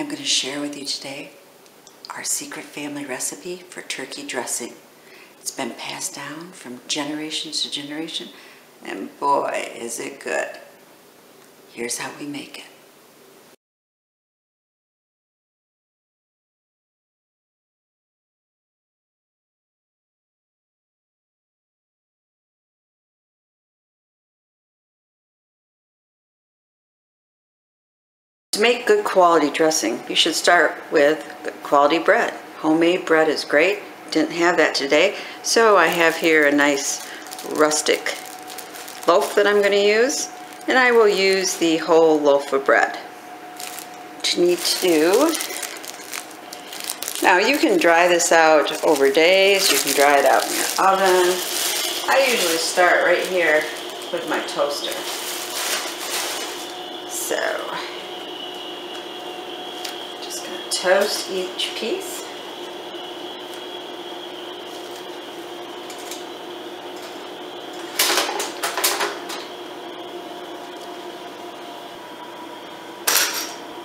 I'm going to share with you today our secret family recipe for turkey dressing. It's been passed down from generation to generation, and boy, is it good. Here's how we make it. To make good quality dressing, you should start with good quality bread. Homemade bread is great. Didn't have that today, so I have here a nice rustic loaf that I'm going to use, and I will use the whole loaf of bread. What you need to do, now you can dry this out over days, you can dry it out in your oven. I usually start right here with my toaster. So, just going to toast each piece.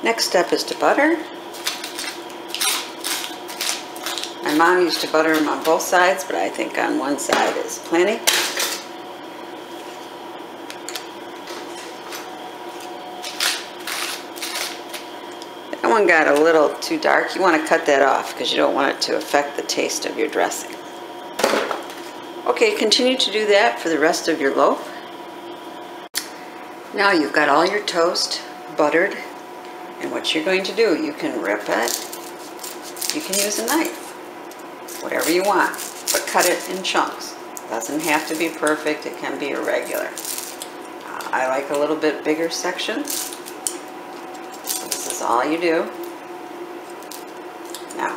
Next step is to butter. My mom used to butter them on both sides, but I think on one side is plenty. That one got a little too dark. You want to cut that off because you don't want it to affect the taste of your dressing. Okay, continue to do that for the rest of your loaf. Now you've got all your toast buttered. And what you're going to do, you can rip it, you can use a knife, whatever you want, but cut it in chunks. It doesn't have to be perfect, it can be irregular. I like a little bit bigger sections. So this is all you do. Now,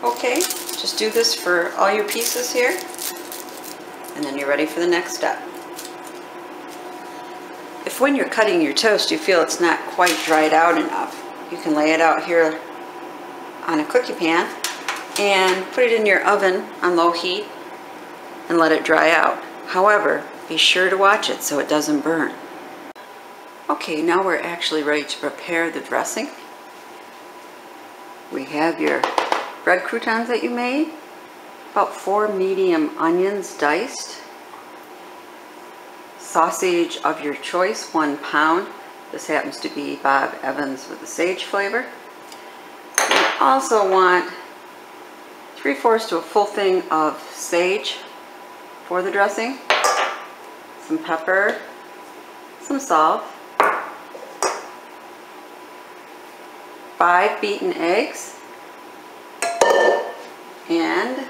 okay, just do this for all your pieces here, and then you're ready for the next step. If when you're cutting your toast you feel it's not quite dried out enough, you can lay it out here on a cookie pan and put it in your oven on low heat and let it dry out. However, be sure to watch it so it doesn't burn. Okay, now we're actually ready to prepare the dressing. We have your bread croutons that you made, about 4 medium onions diced, sausage of your choice, 1 pound. This happens to be Bob Evans with the sage flavor. You also want 3/4 to a full thing of sage for the dressing, some pepper, some salt, 5 beaten eggs, and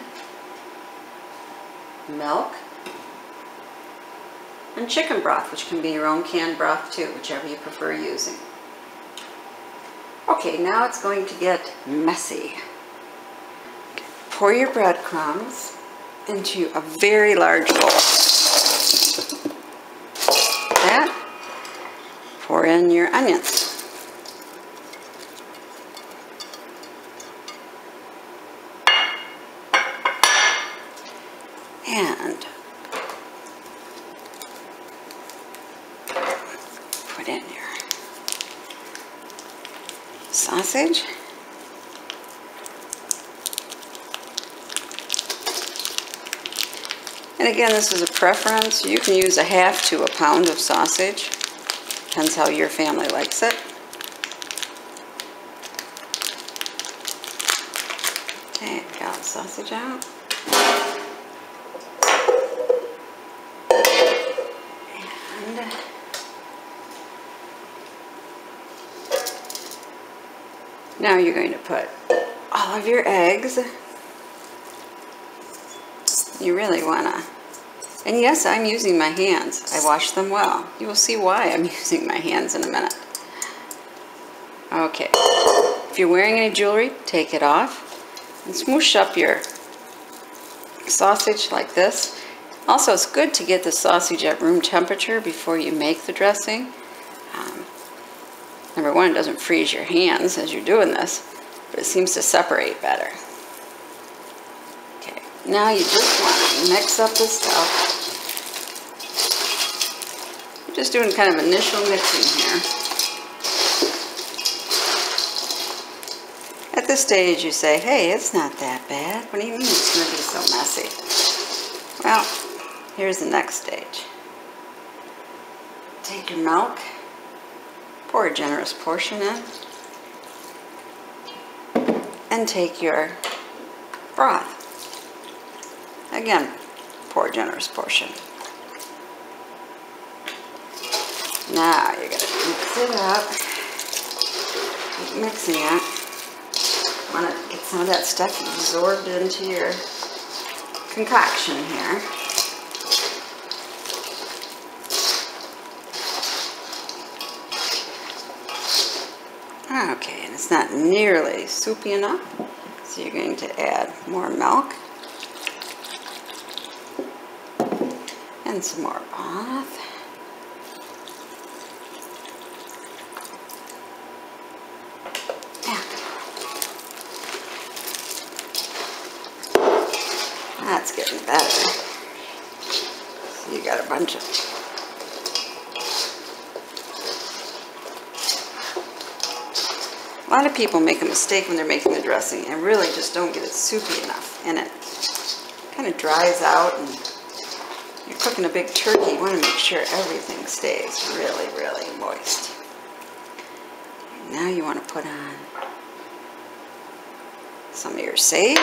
milk, and chicken broth, which can be your own canned broth too, whichever you prefer using. Okay, now it's going to get messy. Pour your breadcrumbs into a very large bowl. That, pour in your onions. And put in your sausage. And again, this is a preference. You can use 1/2 to 1 pound of sausage. Depends how your family likes it. Okay, got the sausage out. And now you're going to put all of your eggs. You really want to, and yes, I'm using my hands. I wash them well. You will see why I'm using my hands in a minute. Okay, if you're wearing any jewelry, take it off and smoosh up your sausage like this. Also, it's good to get the sausage at room temperature before you make the dressing. Number one, it doesn't freeze your hands as you're doing this, but it seems to separate better. Okay, now you just want to mix up the stuff. I'm just doing kind of initial mixing here. At this stage you say, hey, it's not that bad. What do you mean it's going to be so messy? Well, here's the next stage. Take your milk, pour a generous portion in, and take your broth. Again, pour a generous portion. Now you're going to mix it up. Keep mixing it. You want to get some of that stuff absorbed into your concoction here. Okay, and it's not nearly soupy enough, so you're going to add more milk and some more broth. That's getting better. So you got a bunch of A lot of people make a mistake when they're making the dressing and really just don't get it soupy enough, and it kind of dries out, and you're cooking a big turkey. You want to make sure everything stays really, really moist. And now you want to put on some of your sage.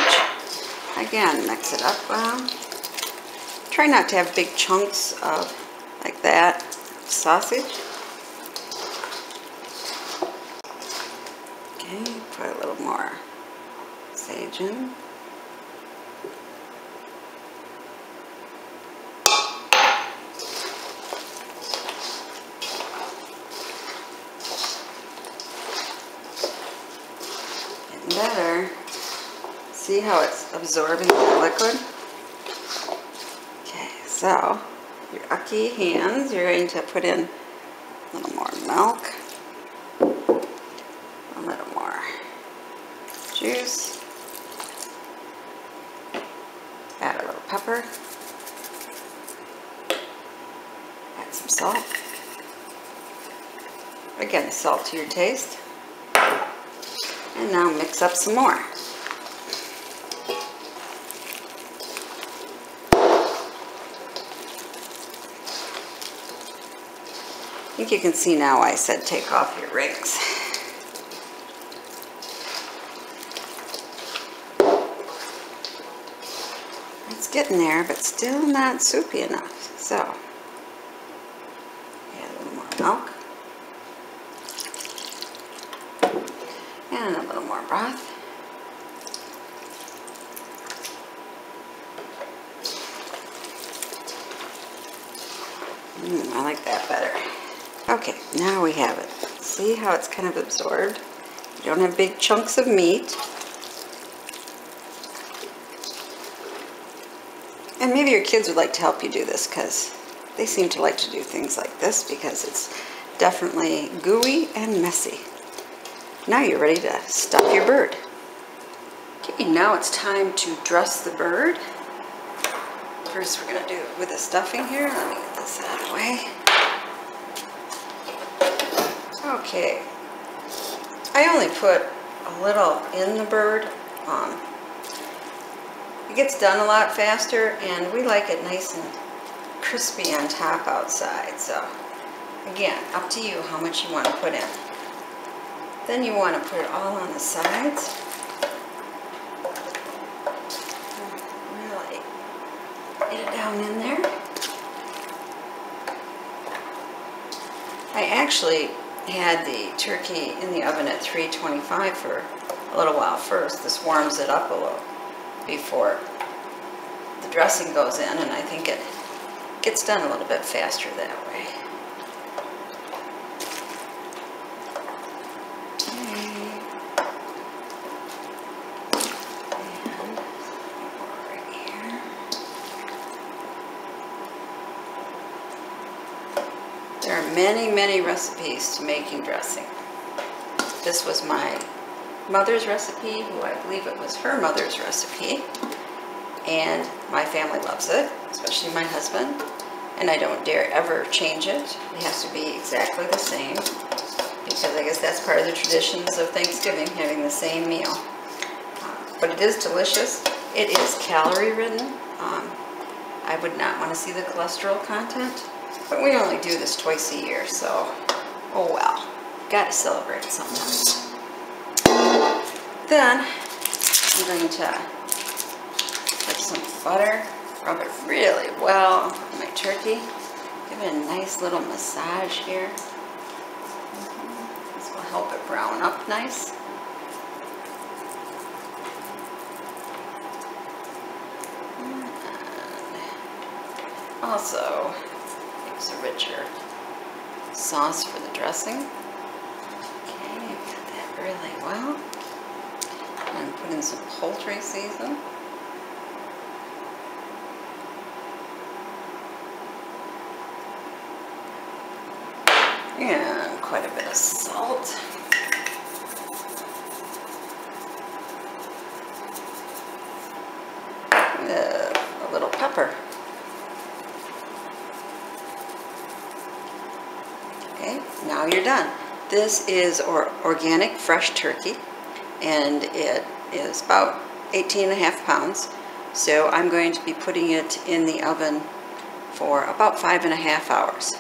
Again, mix it up well. Try not to have big chunks of, like that, sausage. Okay, put a little more sage in. Getting better. See how it's absorbing the liquid? Okay, so your ucky hands, you're going to put in a little more milk, a little more juice, add a little pepper, add some salt, again salt to your taste, and now mix up some more. I think you can see now why I said take off your rings. It's getting there, but still not soupy enough. So, add a little more milk. And a little more broth. I like that better. Okay, now we have it. See how it's kind of absorbed? You don't have big chunks of meat. And maybe your kids would like to help you do this because they seem to like to do things like this because it's definitely gooey and messy. Now you're ready to stuff your bird. Okay, now it's time to dress the bird. First we're going to do it with the stuffing here. Let me get this out of the way. Okay, I only put a little in the bird. It gets done a lot faster, and we like it nice and crispy on top outside. So, again, up to you how much you want to put in. Then you want to put it all on the sides. Really get it down in there. I actually had the turkey in the oven at 325 for a little while first. This warms it up a little before the dressing goes in, and I think it gets done a little bit faster that way. There are many, many recipes to making dressing. This was my mother's recipe, who I believe it was her mother's recipe, and my family loves it, especially my husband, and I don't dare ever change it. It has to be exactly the same, because I guess that's part of the traditions of Thanksgiving, having the same meal. But it is delicious. It is calorie-ridden. I would not want to see the cholesterol content, but we only do this twice a year, so oh well. Gotta celebrate sometimes. Then I'm going to put some butter, rub it really well on my turkey. Give it a nice little massage here. This will help it brown up nice. Also, gives a richer sauce for the dressing. Okay, got that really well. And put in some poultry season. And quite a bit of salt. A little pepper. Okay, now you're done. This is organic fresh turkey, and it is about 18.5 pounds. So I'm going to be putting it in the oven for about 5.5 hours.